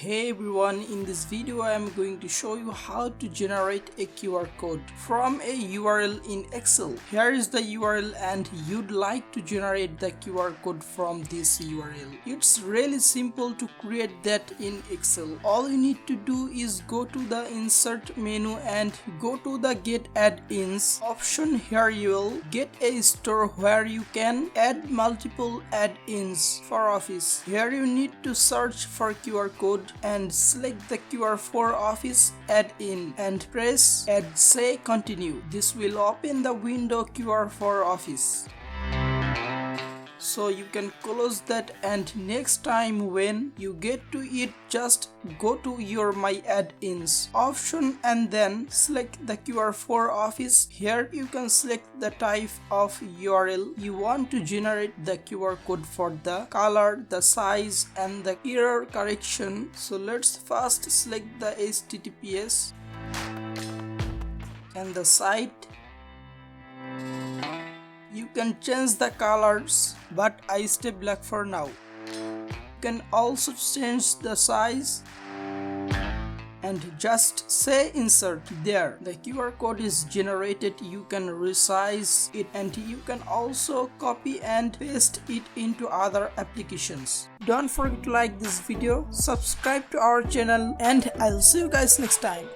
Hey everyone, in this video I am going to show you how to generate a QR code from a URL in Excel. Here is the URL and you'd like to generate the QR code from this URL. It's really simple to create that in Excel. All you need to do is go to the insert menu and go to the get add-ins option. Here you will get a store where you can add multiple add-ins for Office. Here you need to search for QR code and select the QR for Office add-in and press add, say continue. This will open the window QR for Office. So you can close that, and next time when you get to it, just go to your my add-ins option and then select the QR for Office. Here you can select the type of URL you want to generate the QR code for, the color, the size and the error correction. So let's first select the HTTPS and the site. You can change the colors, but I stay black for now. You can also change the size and just say insert. There the QR code is generated. You can resize it and you can also copy and paste it into other applications. Don't forget to like this video, subscribe to our channel, and I'll see you guys next time.